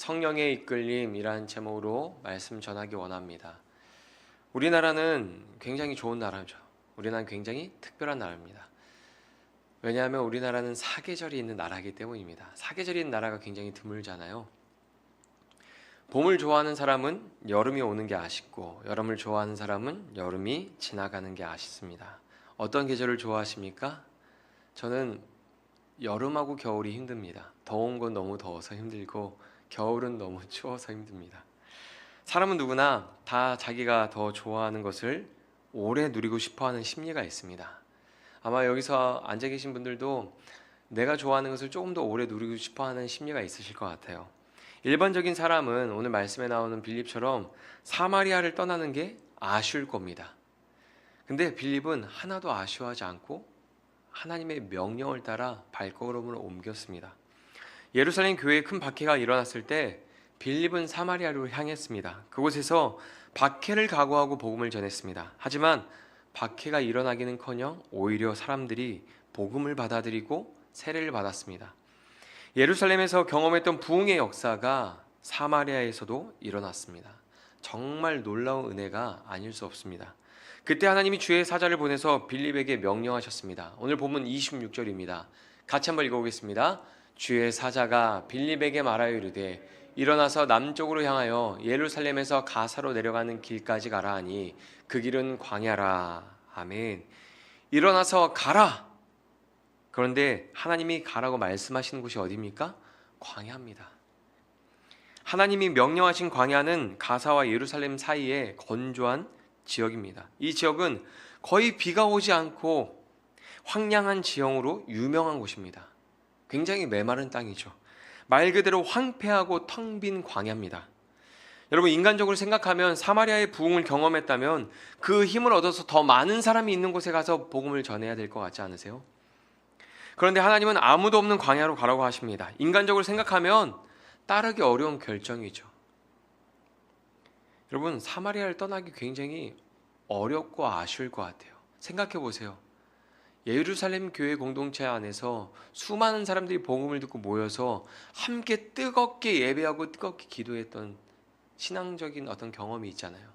성령의 이끌림이란 제목으로 말씀 전하기 원합니다. 우리나라는 굉장히 좋은 나라죠. 우리나라는 굉장히 특별한 나라입니다. 왜냐하면 우리나라는 사계절이 있는 나라이기 때문입니다. 사계절이 있는 나라가 굉장히 드물잖아요. 봄을 좋아하는 사람은 여름이 오는 게 아쉽고, 여름을 좋아하는 사람은 여름이 지나가는 게 아쉽습니다. 어떤 계절을 좋아하십니까? 저는 여름하고 겨울이 힘듭니다. 더운 건 너무 더워서 힘들고 겨울은 너무 추워서 힘듭니다. 사람은 누구나 다 자기가 더 좋아하는 것을 오래 누리고 싶어하는 심리가 있습니다. 아마 여기서 앉아 계신 분들도 내가 좋아하는 것을 조금 더 오래 누리고 싶어하는 심리가 있으실 것 같아요. 일반적인 사람은 오늘 말씀에 나오는 빌립처럼 사마리아를 떠나는 게 아쉬울 겁니다. 근데 빌립은 하나도 아쉬워하지 않고 하나님의 명령을 따라 발걸음을 옮겼습니다. 예루살렘 교회에 큰 박해가 일어났을 때 빌립은 사마리아로 향했습니다. 그곳에서 박해를 각오하고 복음을 전했습니다. 하지만 박해가 일어나기는커녕 오히려 사람들이 복음을 받아들이고 세례를 받았습니다. 예루살렘에서 경험했던 부흥의 역사가 사마리아에서도 일어났습니다. 정말 놀라운 은혜가 아닐 수 없습니다. 그때 하나님이 주의 사자를 보내서 빌립에게 명령하셨습니다. 오늘 본문 26절입니다. 같이 한번 읽어보겠습니다. 주의 사자가 빌립에게 말하여 이르되 일어나서 남쪽으로 향하여 예루살렘에서 가사로 내려가는 길까지 가라 하니 그 길은 광야라. 아멘. 일어나서 가라. 그런데 하나님이 가라고 말씀하시는 곳이 어디입니까? 광야입니다. 하나님이 명령하신 광야는 가사와 예루살렘 사이의 건조한 지역입니다. 이 지역은 거의 비가 오지 않고 황량한 지형으로 유명한 곳입니다. 굉장히 메마른 땅이죠. 말 그대로 황폐하고 텅 빈 광야입니다. 여러분, 인간적으로 생각하면 사마리아의 부흥을 경험했다면 그 힘을 얻어서 더 많은 사람이 있는 곳에 가서 복음을 전해야 될 것 같지 않으세요? 그런데 하나님은 아무도 없는 광야로 가라고 하십니다. 인간적으로 생각하면 따르기 어려운 결정이죠. 여러분, 사마리아를 떠나기 굉장히 어렵고 아쉬울 것 같아요. 생각해 보세요. 예루살렘 교회 공동체 안에서 수많은 사람들이 복음을 듣고 모여서 함께 뜨겁게 예배하고 뜨겁게 기도했던 신앙적인 어떤 경험이 있잖아요.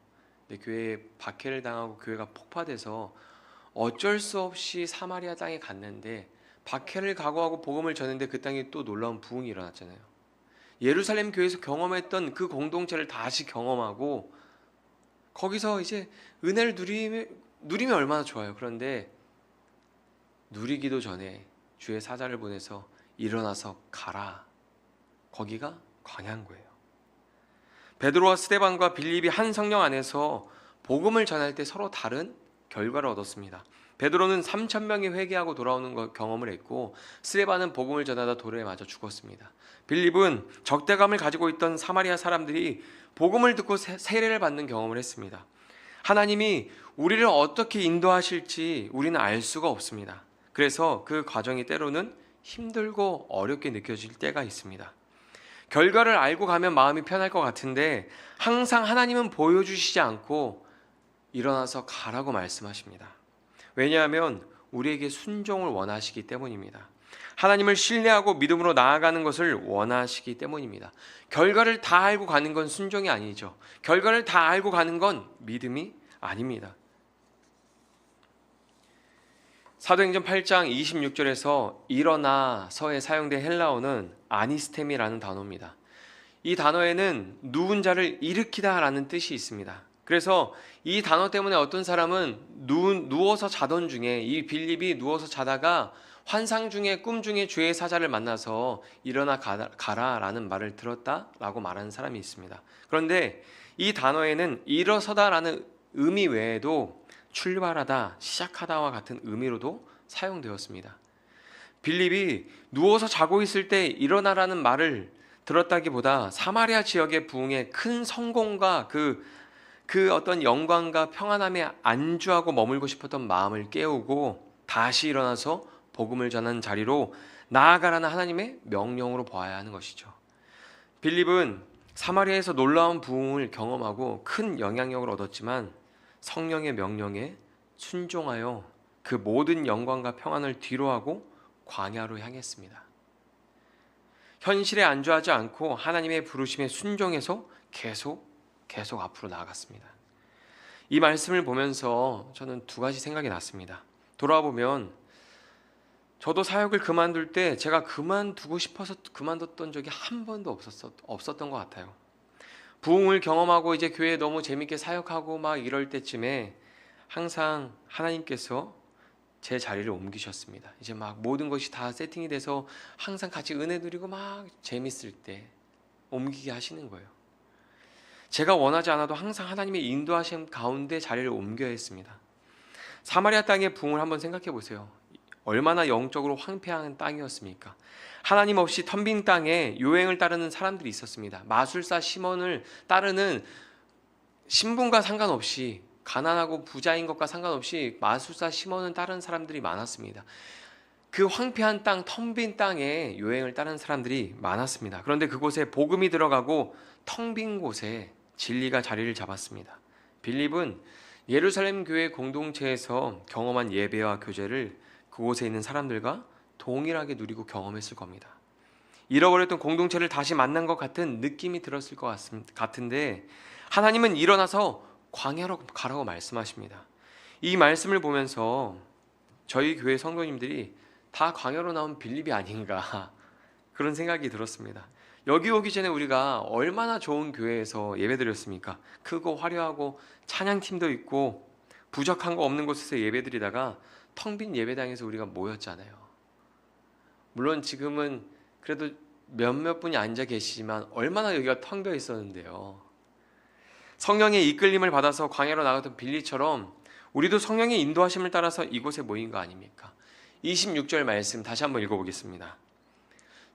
근데 교회에 박해를 당하고 교회가 폭파돼서 어쩔 수 없이 사마리아 땅에 갔는데 박해를 각오하고 복음을 전했는데 그 땅에 또 놀라운 부흥이 일어났잖아요. 예루살렘 교회에서 경험했던 그 공동체를 다시 경험하고 거기서 이제 은혜를 누리면 얼마나 좋아요. 그런데 누리기도 전에 주의 사자를 보내서 일어나서 가라. 거기가 광야인 거예요. 베드로와 스데반과 빌립이 한 성령 안에서 복음을 전할 때 서로 다른 결과를 얻었습니다. 베드로는 3,000명이 회개하고 돌아오는 경험을 했고 스데반은 복음을 전하다 돌에 맞아 죽었습니다. 빌립은 적대감을 가지고 있던 사마리아 사람들이 복음을 듣고 세례를 받는 경험을 했습니다. 하나님이 우리를 어떻게 인도하실지 우리는 알 수가 없습니다. 그래서 그 과정이 때로는 힘들고 어렵게 느껴질 때가 있습니다. 결과를 알고 가면 마음이 편할 것 같은데 항상 하나님은 보여주시지 않고 일어나서 가라고 말씀하십니다. 왜냐하면 우리에게 순종을 원하시기 때문입니다. 하나님을 신뢰하고 믿음으로 나아가는 것을 원하시기 때문입니다. 결과를 다 알고 가는 건 순종이 아니죠. 결과를 다 알고 가는 건 믿음이 아닙니다. 사도행전 8장 26절에서 일어나서에 사용된 헬라어는 아니스템이라는 단어입니다. 이 단어에는 누운 자를 일으키다라는 뜻이 있습니다. 그래서 이 단어 때문에 어떤 사람은 누워서 자던 중에 이 빌립이 누워서 자다가 환상 중에 꿈 중에 주의 사자를 만나서 일어나 가라라는 말을 들었다라고 말하는 사람이 있습니다. 그런데 이 단어에는 일어서다라는 의미 외에도 출발하다, 시작하다와 같은 의미로도 사용되었습니다. 빌립이 누워서 자고 있을 때 일어나라는 말을 들었다기보다 사마리아 지역의 부흥의 큰 성공과 그 어떤 영광과 평안함에 안주하고 머물고 싶었던 마음을 깨우고 다시 일어나서 복음을 전하는 자리로 나아가라는 하나님의 명령으로 보아야 하는 것이죠. 빌립은 사마리아에서 놀라운 부흥을 경험하고 큰 영향력을 얻었지만 성령의 명령에 순종하여 그 모든 영광과 평안을 뒤로하고 광야로 향했습니다. 현실에 안주하지 않고 하나님의 부르심에 순종해서 계속 앞으로 나아갔습니다. 이 말씀을 보면서 저는 두 가지 생각이 났습니다. 돌아보면 저도 사역을 그만둘 때 제가 그만두고 싶어서 그만뒀던 적이 한 번도 없었던 것 같아요. 부흥을 경험하고 이제 교회에 너무 재밌게 사역하고 막 이럴 때쯤에 항상 하나님께서 제 자리를 옮기셨습니다. 이제 막 모든 것이 다 세팅이 돼서 항상 같이 은혜 누리고 막 재밌을 때 옮기게 하시는 거예요. 제가 원하지 않아도 항상 하나님의 인도하심 가운데 자리를 옮겨야 했습니다. 사마리아 땅의 부흥을 한번 생각해 보세요. 얼마나 영적으로 황폐한 땅이었습니까? 하나님 없이 텅 빈 땅에 요행을 따르는 사람들이 있었습니다. 마술사 시몬을 따르는 신분과 상관없이, 가난하고 부자인 것과 상관없이 마술사 시몬을 따르는 사람들이 많았습니다. 그 황폐한 땅, 텅 빈 땅에 요행을 따르는 사람들이 많았습니다. 그런데 그곳에 복음이 들어가고 텅 빈 곳에 진리가 자리를 잡았습니다. 빌립은 예루살렘 교회 공동체에서 경험한 예배와 교제를 그곳에 있는 사람들과 동일하게 누리고 경험했을 겁니다. 잃어버렸던 공동체를 다시 만난 것 같은 느낌이 들었을 것 같은데 하나님은 일어나서 광야로 가라고 말씀하십니다. 이 말씀을 보면서 저희 교회 성도님들이 다 광야로 나온 빌립이 아닌가 그런 생각이 들었습니다. 여기 오기 전에 우리가 얼마나 좋은 교회에서 예배드렸습니까? 크고 화려하고 찬양팀도 있고 부족한 거 없는 곳에서 예배드리다가 텅 빈 예배당에서 우리가 모였잖아요. 물론 지금은 그래도 몇몇 분이 앉아 계시지만 얼마나 여기가 텅 비어 있었는데요. 성령의 이끌림을 받아서 광야로 나갔던 빌립처럼 우리도 성령의 인도하심을 따라서 이곳에 모인 거 아닙니까? 26절 말씀 다시 한번 읽어보겠습니다.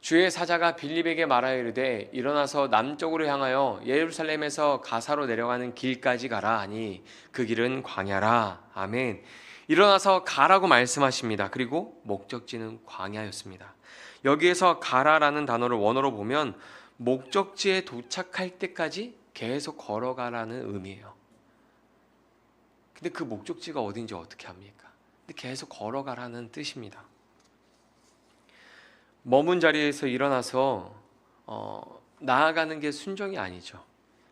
주의 사자가 빌립에게 말하여 이르되 일어나서 남쪽으로 향하여 예루살렘에서 가사로 내려가는 길까지 가라 하니 그 길은 광야라. 아멘. 일어나서 가라고 말씀하십니다. 그리고 목적지는 광야였습니다. 여기에서 가라라는 단어를 원어로 보면 목적지에 도착할 때까지 계속 걸어가라는 의미예요. 근데 그 목적지가 어딘지 어떻게 합니까? 근데 계속 걸어가라는 뜻입니다. 머문 자리에서 일어나서 나아가는 게 순종이 아니죠.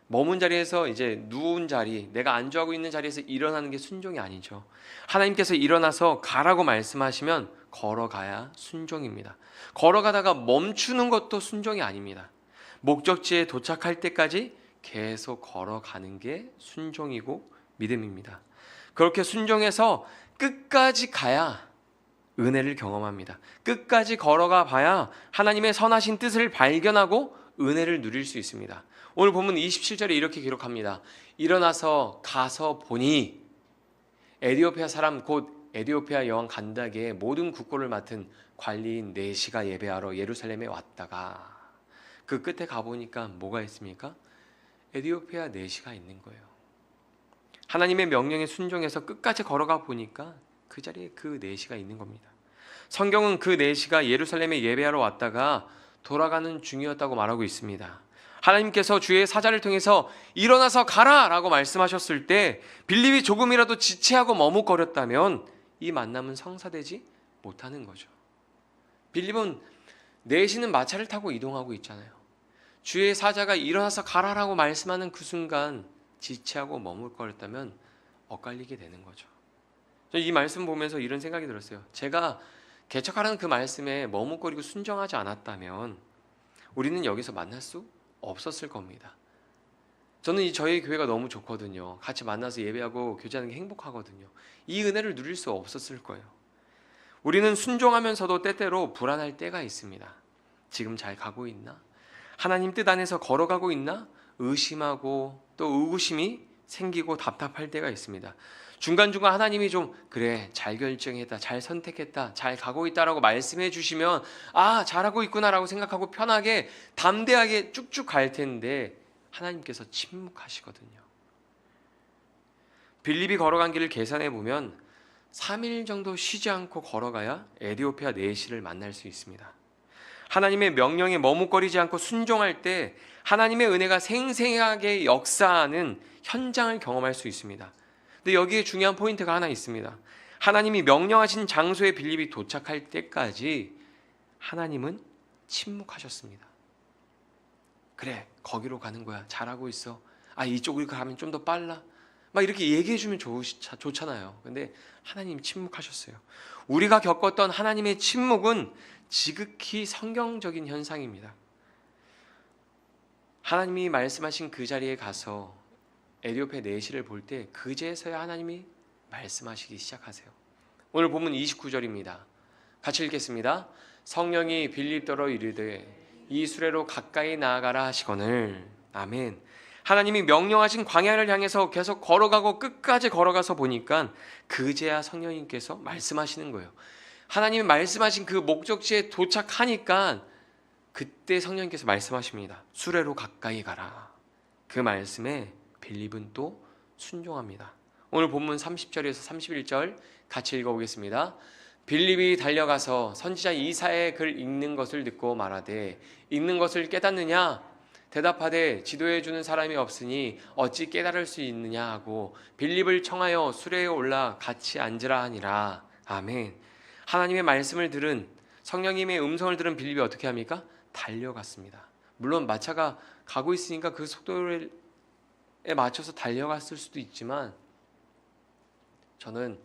머문 자리에서 이제 누운 자리, 내가 안주하고 있는 자리에서 일어나는 게 순종이 아니죠. 하나님께서 일어나서 가라고 말씀하시면 걸어가야 순종입니다. 걸어가다가 멈추는 것도 순종이 아닙니다. 목적지에 도착할 때까지 계속 걸어가는 게 순종이고 믿음입니다. 그렇게 순종해서 끝까지 가야 은혜를 경험합니다. 끝까지 걸어가 봐야 하나님의 선하신 뜻을 발견하고 은혜를 누릴 수 있습니다. 오늘 본문 27절에 이렇게 기록합니다. 일어나서 가서 보니 에디오피아 사람 곧 에디오피아 여왕 간닥의 모든 국고를 맡은 관리인 네시가 예배하러 예루살렘에 왔다가 그 끝에 가보니까 뭐가 있습니까? 에디오피아 네시가 있는 거예요. 하나님의 명령에 순종해서 끝까지 걸어가 보니까 그 자리에 그 네시가 있는 겁니다. 성경은 그 네시가 예루살렘에 예배하러 왔다가 돌아가는 중이었다고 말하고 있습니다. 하나님께서 주의 사자를 통해서 일어나서 가라 라고 말씀하셨을 때 빌립이 조금이라도 지체하고 머뭇거렸다면 이 만남은 성사되지 못하는 거죠. 빌립은 네시는 마차를 타고 이동하고 있잖아요. 주의 사자가 일어나서 가라라고 말씀하는 그 순간 지체하고 머뭇거렸다면 엇갈리게 되는 거죠. 이 말씀 보면서 이런 생각이 들었어요. 제가 개척하라는 그 말씀에 머뭇거리고 순종하지 않았다면 우리는 여기서 만날 수 없었을 겁니다. 저는 저희 교회가 너무 좋거든요. 같이 만나서 예배하고 교제하는 게 행복하거든요. 이 은혜를 누릴 수 없었을 거예요. 우리는 순종하면서도 때때로 불안할 때가 있습니다. 지금 잘 가고 있나? 하나님 뜻 안에서 걸어가고 있나? 의심하고 또 의구심이 생기고 답답할 때가 있습니다. 중간중간 하나님이 좀 그래 잘 결정했다, 잘 선택했다, 잘 가고 있다라고 말씀해 주시면 아 잘하고 있구나라고 생각하고 편하게 담대하게 쭉쭉 갈 텐데 하나님께서 침묵하시거든요. 빌립이 걸어간 길을 계산해 보면 3일 정도 쉬지 않고 걸어가야 에디오피아 네시를 만날 수 있습니다. 하나님의 명령에 머뭇거리지 않고 순종할 때 하나님의 은혜가 생생하게 역사하는 현장을 경험할 수 있습니다. 근데 여기에 중요한 포인트가 하나 있습니다. 하나님이 명령하신 장소에 빌립이 도착할 때까지 하나님은 침묵하셨습니다. 그래, 거기로 가는 거야. 잘하고 있어. 아, 이쪽으로 가면 좀 더 빨라. 막 이렇게 얘기해 주면 좋잖아요. 근데 하나님 침묵하셨어요. 우리가 겪었던 하나님의 침묵은 지극히 성경적인 현상입니다. 하나님이 말씀하신 그 자리에 가서 에디오피아 내시를 볼 때 그제서야 하나님이 말씀하시기 시작하세요. 오늘 본문 29절입니다. 같이 읽겠습니다. 성령이 빌립더러 이르되 이 수레로 가까이 나아가라 하시거늘. 아멘. 하나님이 명령하신 광야를 향해서 계속 걸어가고 끝까지 걸어가서 보니까 그제야 성령님께서 말씀하시는 거예요. 하나님이 말씀하신 그 목적지에 도착하니까 그때 성령님께서 말씀하십니다. 수레로 가까이 가라. 그 말씀에 빌립은 또 순종합니다. 오늘 본문 30절에서 31절 같이 읽어보겠습니다. 빌립이 달려가서 선지자 이사야의 글 읽는 것을 듣고 말하되 읽는 것을 깨닫느냐? 대답하되 지도해 주는 사람이 없으니 어찌 깨달을 수 있느냐 하고 빌립을 청하여 수레에 올라 같이 앉으라 하니라. 아멘. 하나님의 말씀을 들은, 성령님의 음성을 들은 빌립이 어떻게 합니까? 달려갔습니다. 물론 마차가 가고 있으니까 그 속도에 맞춰서 달려갔을 수도 있지만 저는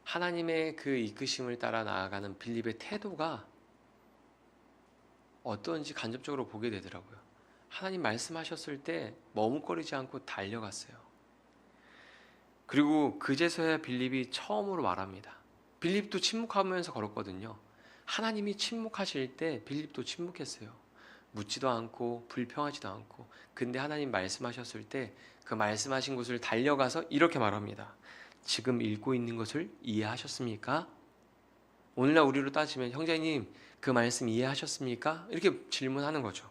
하나님의 그 이끄심을 따라 나아가는 빌립의 태도가 어떤지 간접적으로 보게 되더라고요. 하나님 말씀하셨을 때 머뭇거리지 않고 달려갔어요. 그리고 그제서야 빌립이 처음으로 말합니다. 빌립도 침묵하면서 걸었거든요. 하나님이 침묵하실 때 빌립도 침묵했어요. 묻지도 않고 불평하지도 않고. 근데 하나님 말씀하셨을 때 그 말씀하신 곳을 달려가서 이렇게 말합니다. 지금 읽고 있는 것을 이해하셨습니까? 오늘날 우리로 따지면 형제님 그 말씀 이해하셨습니까? 이렇게 질문하는 거죠.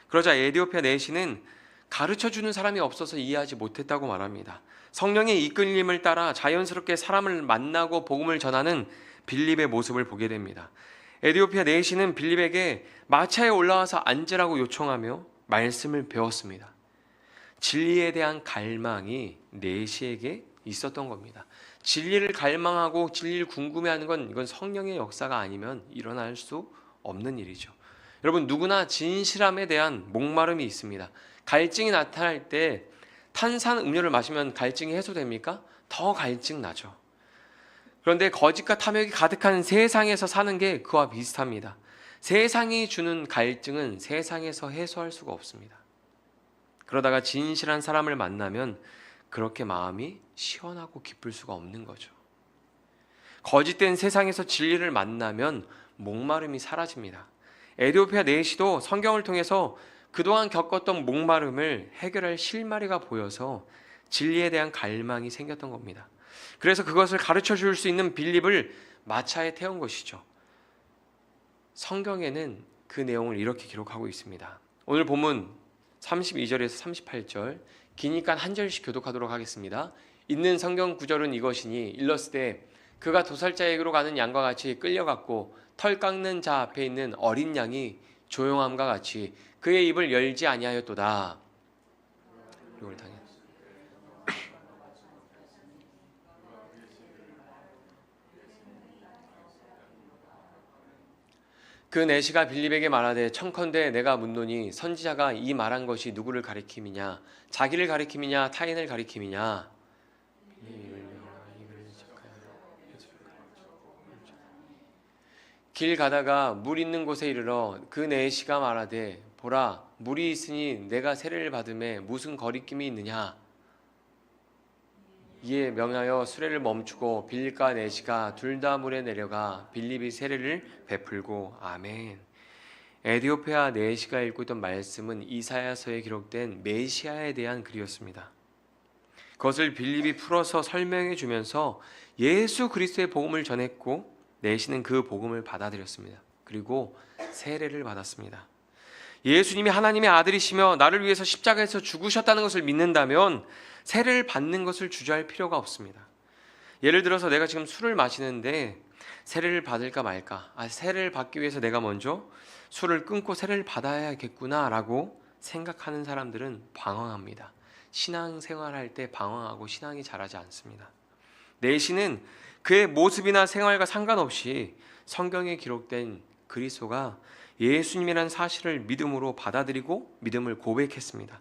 그러자 에디오피아 내시는 가르쳐주는 사람이 없어서 이해하지 못했다고 말합니다. 성령의 이끌림을 따라 자연스럽게 사람을 만나고 복음을 전하는 빌립의 모습을 보게 됩니다. 에디오피아 내시는 빌립에게 마차에 올라와서 앉으라고 요청하며 말씀을 배웠습니다. 진리에 대한 갈망이 내시에게 있었던 겁니다. 진리를 갈망하고 진리를 궁금해하는 건 이건 성령의 역사가 아니면 일어날 수 없는 일이죠. 여러분 누구나 진실함에 대한 목마름이 있습니다. 갈증이 나타날 때 탄산 음료를 마시면 갈증이 해소됩니까? 더 갈증 나죠. 그런데 거짓과 탐욕이 가득한 세상에서 사는 게 그와 비슷합니다. 세상이 주는 갈증은 세상에서 해소할 수가 없습니다. 그러다가 진실한 사람을 만나면 그렇게 마음이 시원하고 기쁠 수가 없는 거죠. 거짓된 세상에서 진리를 만나면 목마름이 사라집니다. 에디오피아 내시도 성경을 통해서 그동안 겪었던 목마름을 해결할 실마리가 보여서 진리에 대한 갈망이 생겼던 겁니다. 그래서 그것을 가르쳐 줄 수 있는 빌립을 마차에 태운 것이죠. 성경에는 그 내용을 이렇게 기록하고 있습니다. 오늘 본문 32절에서 38절 기니까 한 절씩 교독하도록 하겠습니다. 있는 성경 구절은 이것이니 일렀으되 그가 도살자에게로 가는 양과 같이 끌려갔고 털 깎는 자 앞에 있는 어린 양이 조용함과 같이 그의 입을 열지 아니하였도다. 이걸 당해. 그 내시가 빌립에게 말하되 청컨대 내가 묻노니 선지자가 이 말한 것이 누구를 가리킴이냐 자기를 가리킴이냐 타인을 가리킴이냐. 길 가다가 물 있는 곳에 이르러 그 내시가 말하되 보라 물이 있으니 내가 세례를 받음에 무슨 거리낌이 있느냐. 이에 명하여 수레를 멈추고 빌립과 내시가 둘 다 물에 내려가 빌립이 세례를 베풀고. 아멘. 에디오피아 내시가 읽고 있던 말씀은 이사야서에 기록된 메시아에 대한 글이었습니다. 그것을 빌립이 풀어서 설명해 주면서 예수 그리스도의 복음을 전했고 내시는 그 복음을 받아들였습니다. 그리고 세례를 받았습니다. 예수님이 하나님의 아들이시며 나를 위해서 십자가에서 죽으셨다는 것을 믿는다면 세례를 받는 것을 주저할 필요가 없습니다. 예를 들어서 내가 지금 술을 마시는데 세례를 받을까 말까, 세례를 받기 위해서 내가 먼저 술을 끊고 세례를 받아야겠구나 라고 생각하는 사람들은 방황합니다. 신앙생활할 때 방황하고 신앙이 자라지 않습니다. 내시는 그의 모습이나 생활과 상관없이 성경에 기록된 그리스도가 예수님이라는 사실을 믿음으로 받아들이고 믿음을 고백했습니다.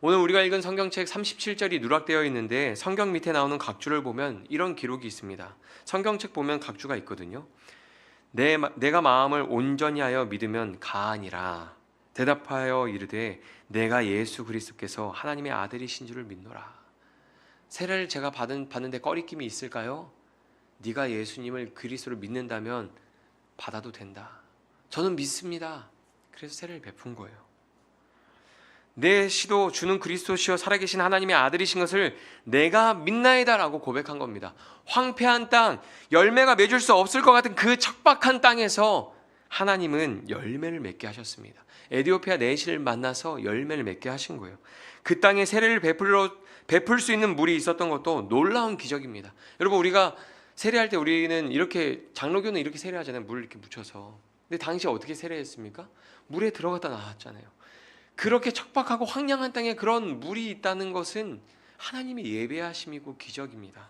오늘 우리가 읽은 성경책 37절이 누락되어 있는데 성경 밑에 나오는 각주를 보면 이런 기록이 있습니다. 성경책 보면 각주가 있거든요. 내가 마음을 온전히 하여 믿으면 가하니라. 대답하여 이르되 내가 예수 그리스도께서 하나님의 아들이신 줄을 믿노라. 세례를 제가 받는데 꺼리낌이 있을까요? 네가 예수님을 그리스도를 믿는다면 받아도 된다. 저는 믿습니다. 그래서 세례를 베푼 거예요. 내 시도 주는 그리스도시여 살아계신 하나님의 아들이신 것을 내가 믿나이다 라고 고백한 겁니다. 황폐한 땅, 열매가 맺을 수 없을 것 같은 그 척박한 땅에서 하나님은 열매를 맺게 하셨습니다. 에디오피아 내시를 만나서 열매를 맺게 하신 거예요. 그 땅에 세례를 베풀 수 있는 물이 있었던 것도 놀라운 기적입니다. 여러분, 우리가 세례할 때 우리는 이렇게, 장로교는 이렇게 세례하잖아요. 물을 이렇게 묻혀서. 근데 당시 어떻게 세례했습니까? 물에 들어갔다 나왔잖아요. 그렇게 척박하고 황량한 땅에 그런 물이 있다는 것은 하나님의 예배하심이고 기적입니다.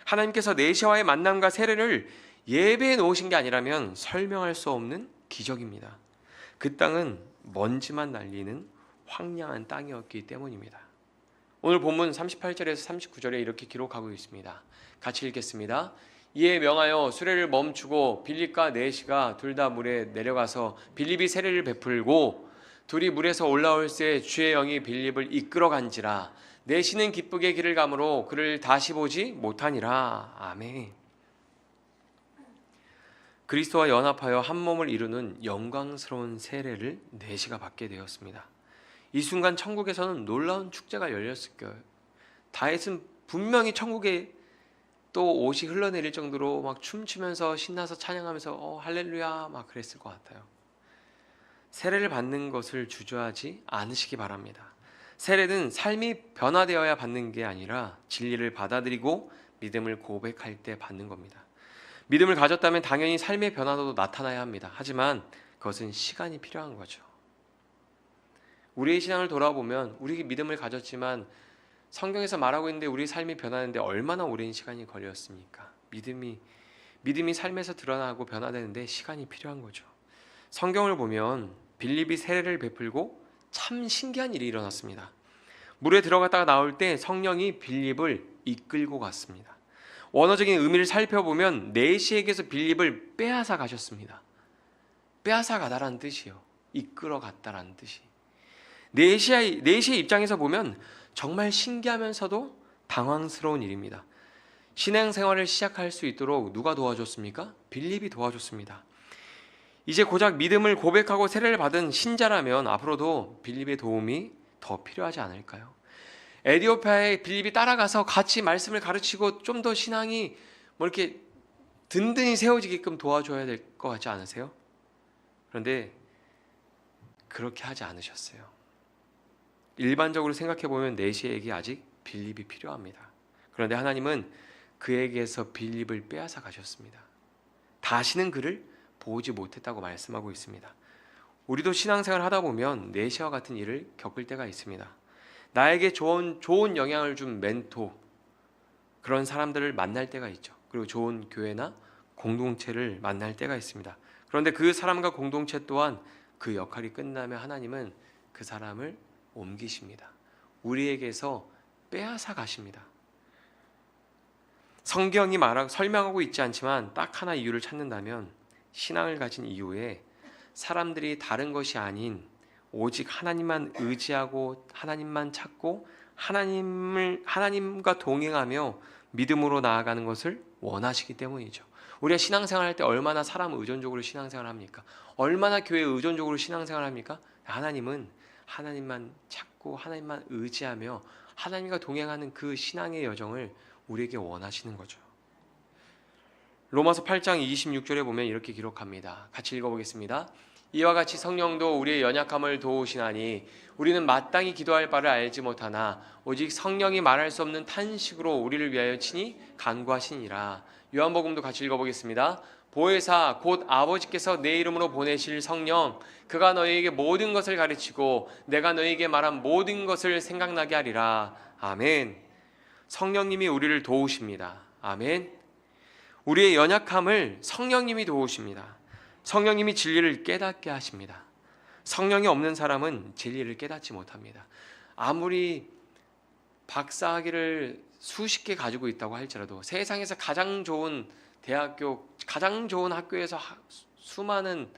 하나님께서 내시와의 만남과 세례를 예배해 놓으신 게 아니라면 설명할 수 없는 기적입니다. 그 땅은 먼지만 날리는 황량한 땅이었기 때문입니다. 오늘 본문 38절에서 39절에 이렇게 기록하고 있습니다. 같이 읽겠습니다. 이에 명하여 수레를 멈추고 빌립과 내시가 둘 다 물에 내려가서 빌립이 세례를 베풀고 둘이 물에서 올라올 새 주의 영이 빌립을 이끌어 간지라. 내시는 기쁘게 길을 가므로 그를 다시 보지 못하니라. 아멘. 그리스도와 연합하여 한 몸을 이루는 영광스러운 세례를 내시가 받게 되었습니다. 이 순간 천국에서는 놀라운 축제가 열렸을 거예요. 다윗은 분명히 천국에 또 옷이 흘러내릴 정도로 막 춤추면서 신나서 찬양하면서 할렐루야 막 그랬을 것 같아요. 세례를 받는 것을 주저하지 않으시기 바랍니다. 세례는 삶이 변화되어야 받는 게 아니라 진리를 받아들이고 믿음을 고백할 때 받는 겁니다. 믿음을 가졌다면 당연히 삶의 변화도 나타나야 합니다. 하지만 그것은 시간이 필요한 거죠. 우리의 신앙을 돌아보면 우리 믿음을 가졌지만 성경에서 말하고 있는데 우리 삶이 변하는데 얼마나 오랜 시간이 걸렸습니까? 믿음이 삶에서 드러나고 변화되는데 시간이 필요한 거죠. 성경을 보면 빌립이 세례를 베풀고 참 신기한 일이 일어났습니다. 물에 들어갔다가 나올 때 성령이 빌립을 이끌고 갔습니다. 원어적인 의미를 살펴보면 내시에게서 빌립을 빼앗아 가셨습니다. 빼앗아 가다라는 뜻이요. 이끌어 갔다라는 뜻이. 내시의 입장에서 보면 정말 신기하면서도 당황스러운 일입니다. 신앙생활을 시작할 수 있도록 누가 도와줬습니까? 빌립이 도와줬습니다. 이제 고작 믿음을 고백하고 세례를 받은 신자라면 앞으로도 빌립의 도움이 더 필요하지 않을까요? 에디오피아에 빌립이 따라가서 같이 말씀을 가르치고 좀 더 신앙이 이렇게 든든히 세워지게끔 도와줘야 될 것 같지 않으세요? 그런데 그렇게 하지 않으셨어요. 일반적으로 생각해보면 내시에게 아직 빌립이 필요합니다. 그런데 하나님은 그에게서 빌립을 빼앗아 가셨습니다. 다시는 그를 보지 못했다고 말씀하고 있습니다. 우리도 신앙생활을 하다 보면 내시와 같은 일을 겪을 때가 있습니다. 나에게 좋은 영향을 준 멘토, 그런 사람들을 만날 때가 있죠. 그리고 좋은 교회나 공동체를 만날 때가 있습니다. 그런데 그 사람과 공동체 또한 그 역할이 끝나면 하나님은 그 사람을 옮기십니다. 우리에게서 빼앗아 가십니다. 성경이 설명하고 있지 않지만 딱 하나 이유를 찾는다면 신앙을 가진 이후에 사람들이 다른 것이 아닌 오직 하나님만 의지하고 하나님만 찾고 하나님과 동행하며 믿음으로 나아가는 것을 원하시기 때문이죠. 우리가 신앙생활 할 때 얼마나 사람 의존적으로 신앙생활 합니까? 얼마나 교회 의존적으로 신앙생활 합니까? 하나님은 하나님만 찾고 하나님만 의지하며 하나님과 동행하는 그 신앙의 여정을 우리에게 원하시는 거죠. 로마서 8장 26절에 보면 이렇게 기록합니다. 같이 읽어보겠습니다. 이와 같이 성령도 우리의 연약함을 도우시나니 우리는 마땅히 기도할 바를 알지 못하나 오직 성령이 말할 수 없는 탄식으로 우리를 위하여 친히 간구하시니라. 요한복음도 같이 읽어보겠습니다. 보혜사 곧 아버지께서 내 이름으로 보내실 성령 그가 너희에게 모든 것을 가르치고 내가 너희에게 말한 모든 것을 생각나게 하리라. 아멘. 성령님이 우리를 도우십니다. 아멘. 우리의 연약함을 성령님이 도우십니다. 성령님이 진리를 깨닫게 하십니다. 성령이 없는 사람은 진리를 깨닫지 못합니다. 아무리 박사학위를 수십 개 가지고 있다고 할지라도, 세상에서 가장 좋은 대학교, 가장 좋은 학교에서 수많은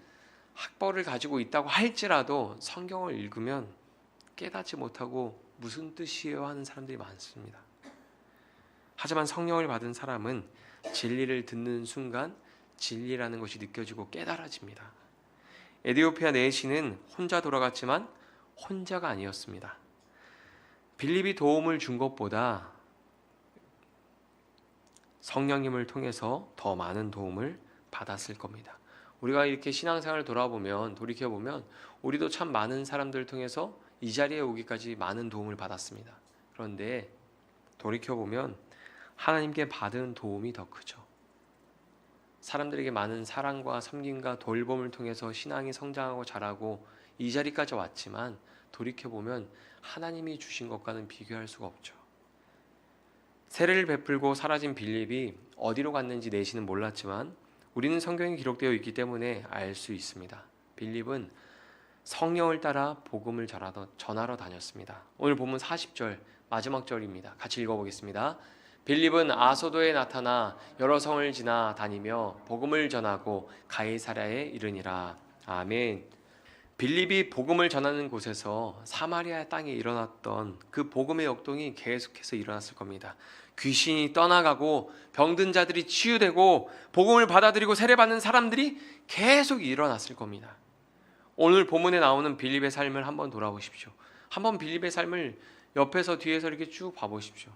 학벌을 가지고 있다고 할지라도 성경을 읽으면 깨닫지 못하고 무슨 뜻이에요 하는 사람들이 많습니다. 하지만 성령을 받은 사람은 진리를 듣는 순간 진리라는 것이 느껴지고 깨달아집니다. 에디오피아 내시는 혼자 돌아갔지만 혼자가 아니었습니다. 빌립이 도움을 준 것보다 성령님을 통해서 더 많은 도움을 받았을 겁니다. 우리가 이렇게 신앙생활을 돌이켜보면 우리도 참 많은 사람들을 통해서 이 자리에 오기까지 많은 도움을 받았습니다. 그런데 돌이켜보면 하나님께 받은 도움이 더 크죠. 사람들에게 많은 사랑과 섬김과 돌봄을 통해서 신앙이 성장하고 자라고 이 자리까지 왔지만, 돌이켜보면 하나님이 주신 것과는 비교할 수가 없죠. 세례를 베풀고 사라진 빌립이 어디로 갔는지 내시는 몰랐지만 우리는 성경에 기록되어 있기 때문에 알 수 있습니다. 빌립은 성령을 따라 복음을 전하러 다녔습니다. 오늘 본문 40절 마지막 절입니다. 같이 읽어보겠습니다. 빌립은 아소도에 나타나 여러 성을 지나 다니며 복음을 전하고 가이사랴에 이르니라. 아멘. 빌립이 복음을 전하는 곳에서 사마리아 땅에 일어났던 그 복음의 역동이 계속해서 일어났을 겁니다. 귀신이 떠나가고 병든 자들이 치유되고 복음을 받아들이고 세례받는 사람들이 계속 일어났을 겁니다. 오늘 본문에 나오는 빌립의 삶을 한번 돌아보십시오. 한번 빌립의 삶을 옆에서 뒤에서 이렇게 쭉 봐보십시오.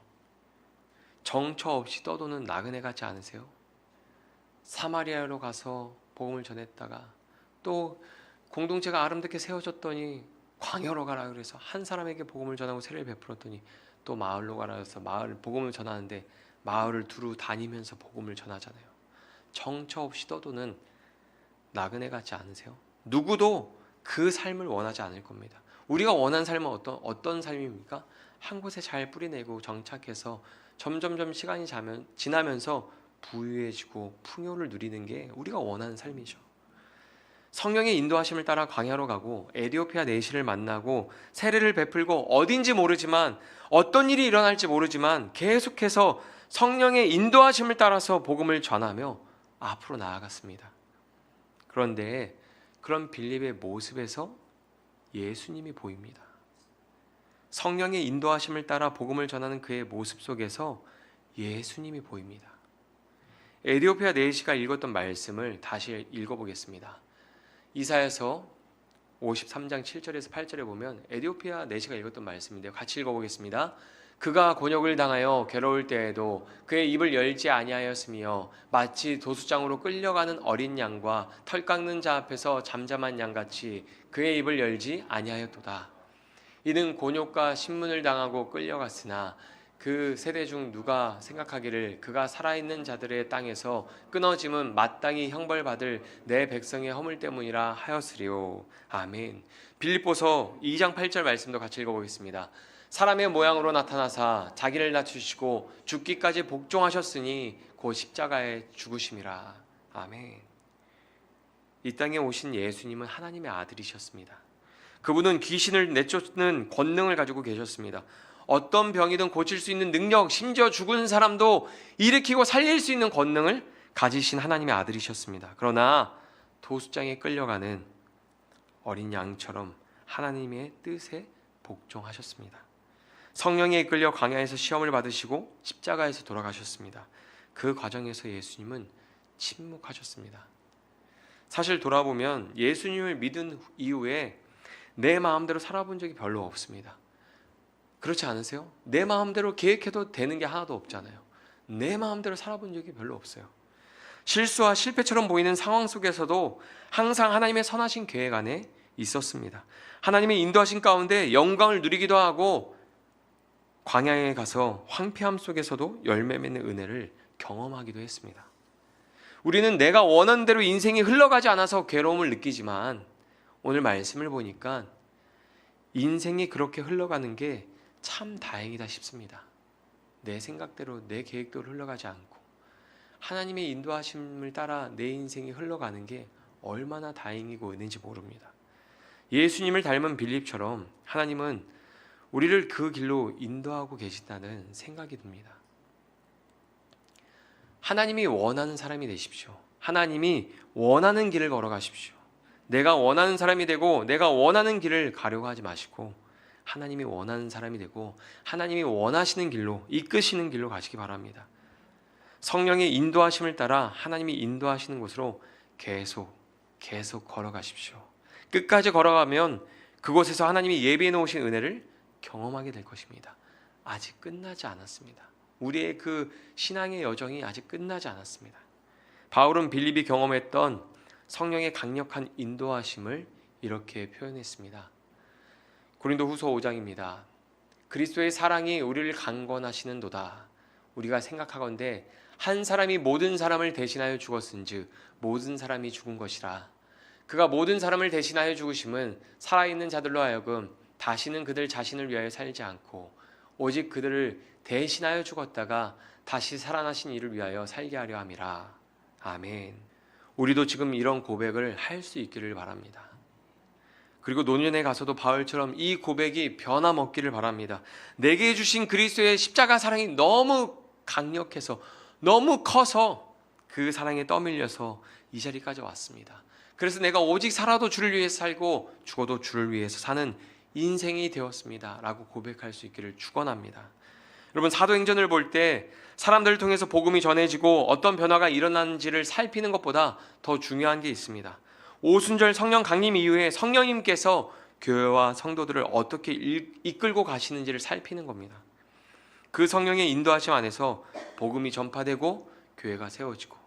정처 없이 떠도는 나그네 같지 않으세요? 사마리아로 가서 복음을 전했다가 또 공동체가 아름답게 세워졌더니 광야로 가라 그래서 한 사람에게 복음을 전하고 세례를 베풀었더니 또 마을로 가라 해서 마을 복음을 전하는데 마을을 두루 다니면서 복음을 전하잖아요. 정처 없이 떠도는 나그네 같지 않으세요? 누구도 그 삶을 원하지 않을 겁니다. 우리가 원하는 삶은 어떤 삶입니까? 한 곳에 잘 뿌리내고 정착해서 점점점 시간이 지나면서 부유해지고 풍요를 누리는 게 우리가 원하는 삶이죠. 성령의 인도하심을 따라 광야로 가고 에디오피아 내시를 만나고 세례를 베풀고 어딘지 모르지만 어떤 일이 일어날지 모르지만 계속해서 성령의 인도하심을 따라서 복음을 전하며 앞으로 나아갔습니다. 그런데 그런 빌립의 모습에서 예수님이 보입니다. 성령의 인도하심을 따라 복음을 전하는 그의 모습 속에서 예수님이 보입니다. 에디오피아 내시가 읽었던 말씀을 다시 읽어보겠습니다. 이사야서 53장 7절에서 8절에 보면 에디오피아 내시가 읽었던 말씀인데요. 같이 읽어보겠습니다. 그가 곤욕을 당하여 괴로울 때에도 그의 입을 열지 아니하였으며 마치 도수장으로 끌려가는 어린 양과 털 깎는 자 앞에서 잠잠한 양같이 그의 입을 열지 아니하였도다. 이는 곤욕과 신문을 당하고 끌려갔으나 그 세대 중 누가 생각하기를 그가 살아있는 자들의 땅에서 끊어짐은 마땅히 형벌받을 내 백성의 허물 때문이라 하였으리요. 아멘. 빌립보서 2장 8절 말씀도 같이 읽어보겠습니다. 사람의 모양으로 나타나사 자기를 낮추시고 죽기까지 복종하셨으니 곧 십자가에 죽으심이라. 아멘. 이 땅에 오신 예수님은 하나님의 아들이셨습니다. 그분은 귀신을 내쫓는 권능을 가지고 계셨습니다. 어떤 병이든 고칠 수 있는 능력, 심지어 죽은 사람도 일으키고 살릴 수 있는 권능을 가지신 하나님의 아들이셨습니다. 그러나 도수장에 끌려가는 어린 양처럼 하나님의 뜻에 복종하셨습니다. 성령에 이끌려 광야에서 시험을 받으시고 십자가에서 돌아가셨습니다. 그 과정에서 예수님은 침묵하셨습니다. 사실 돌아보면 예수님을 믿은 이후에 내 마음대로 살아본 적이 별로 없습니다. 그렇지 않으세요? 내 마음대로 계획해도 되는 게 하나도 없잖아요. 내 마음대로 살아본 적이 별로 없어요. 실수와 실패처럼 보이는 상황 속에서도 항상 하나님의 선하신 계획 안에 있었습니다. 하나님의 인도하신 가운데 영광을 누리기도 하고 광야에 가서 황폐함 속에서도 열매 맺는 은혜를 경험하기도 했습니다. 우리는 내가 원하는 대로 인생이 흘러가지 않아서 괴로움을 느끼지만 오늘 말씀을 보니까 인생이 그렇게 흘러가는 게 참 다행이다 싶습니다. 내 생각대로 내 계획대로 흘러가지 않고 하나님의 인도하심을 따라 내 인생이 흘러가는 게 얼마나 다행이고 은혜인지 모릅니다. 예수님을 닮은 빌립처럼 하나님은 우리를 그 길로 인도하고 계신다는 생각이 듭니다. 하나님이 원하는 사람이 되십시오. 하나님이 원하는 길을 걸어가십시오. 내가 원하는 사람이 되고 내가 원하는 길을 가려고 하지 마시고 하나님이 원하는 사람이 되고 하나님이 원하시는 길로, 이끄시는 길로 가시기 바랍니다. 성령의 인도하심을 따라 하나님이 인도하시는 곳으로 계속 걸어가십시오. 끝까지 걸어가면 그곳에서 하나님이 예비해 놓으신 은혜를 경험하게 될 것입니다. 아직 끝나지 않았습니다. 우리의 그 신앙의 여정이 아직 끝나지 않았습니다. 바울은 빌립이 경험했던 성령의 강력한 인도하심을 이렇게 표현했습니다. 고린도후서 5장입니다. 그리스도의 사랑이 우리를 강권하시는도다. 우리가 생각하건대 한 사람이 모든 사람을 대신하여 죽었은즉 모든 사람이 죽은 것이라. 그가 모든 사람을 대신하여 죽으심은 살아있는 자들로 하여금 다시는 그들 자신을 위하여 살지 않고 오직 그들을 대신하여 죽었다가 다시 살아나신 이를 위하여 살게 하려 함이라. 아멘. 우리도 지금 이런 고백을 할 수 있기를 바랍니다. 그리고 노년에 가서도 바울처럼 이 고백이 변함없기를 바랍니다. 내게 주신 그리스도의 십자가 사랑이 너무 강력해서 너무 커서 그 사랑에 떠밀려서 이 자리까지 왔습니다. 그래서 내가 오직 살아도 주를 위해서 살고 죽어도 주를 위해서 사는 인생이 되었습니다 라고 고백할 수 있기를 축원합니다. 여러분, 사도행전을 볼 때 사람들을 통해서 복음이 전해지고 어떤 변화가 일어나는지를 살피는 것보다 더 중요한 게 있습니다. 오순절 성령 강림 이후에 성령님께서 교회와 성도들을 어떻게 이끌고 가시는지를 살피는 겁니다. 그 성령의 인도하심 안에서 복음이 전파되고 교회가 세워지고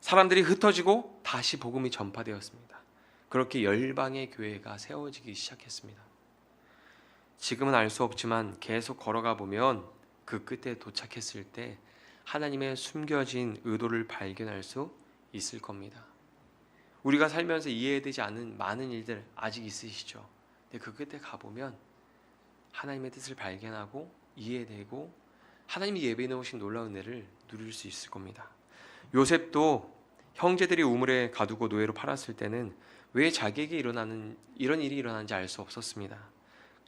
사람들이 흩어지고 다시 복음이 전파되었습니다. 그렇게 열방의 교회가 세워지기 시작했습니다. 지금은 알 수 없지만 계속 걸어가 보면 그 끝에 도착했을 때 하나님의 숨겨진 의도를 발견할 수 있을 겁니다. 우리가 살면서 이해되지 않은 많은 일들 아직 있으시죠? 근데 그 끝에 가보면 하나님의 뜻을 발견하고 이해되고 하나님이 예배해 놓으신 놀라운 은혜를 누릴 수 있을 겁니다. 요셉도 형제들이 우물에 가두고 노예로 팔았을 때는 왜 자기에게 이런 일이 일어나는지 알 수 없었습니다.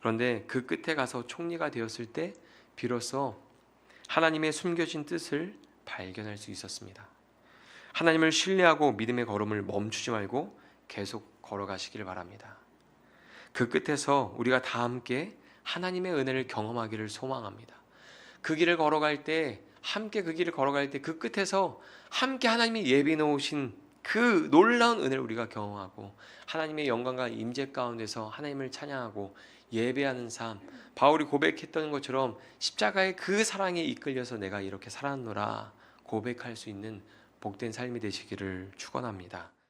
그런데 그 끝에 가서 총리가 되었을 때 비로소 하나님의 숨겨진 뜻을 발견할 수 있었습니다. 하나님을 신뢰하고 믿음의 걸음을 멈추지 말고 계속 걸어가시길 바랍니다. 그 끝에서 우리가 다 함께 하나님의 은혜를 경험하기를 소망합니다. 그 길을 걸어갈 때 그 끝에서 함께 하나님이 예비해 놓으신 그 놀라운 은혜를 우리가 경험하고 하나님의 영광과 임재 가운데서 하나님을 찬양하고 예배하는 삶, 바울이 고백했던 것처럼 십자가의 그 사랑에 이끌려서 내가 이렇게 살았노라 고백할 수 있는 복된 삶이 되시기를 축원합니다.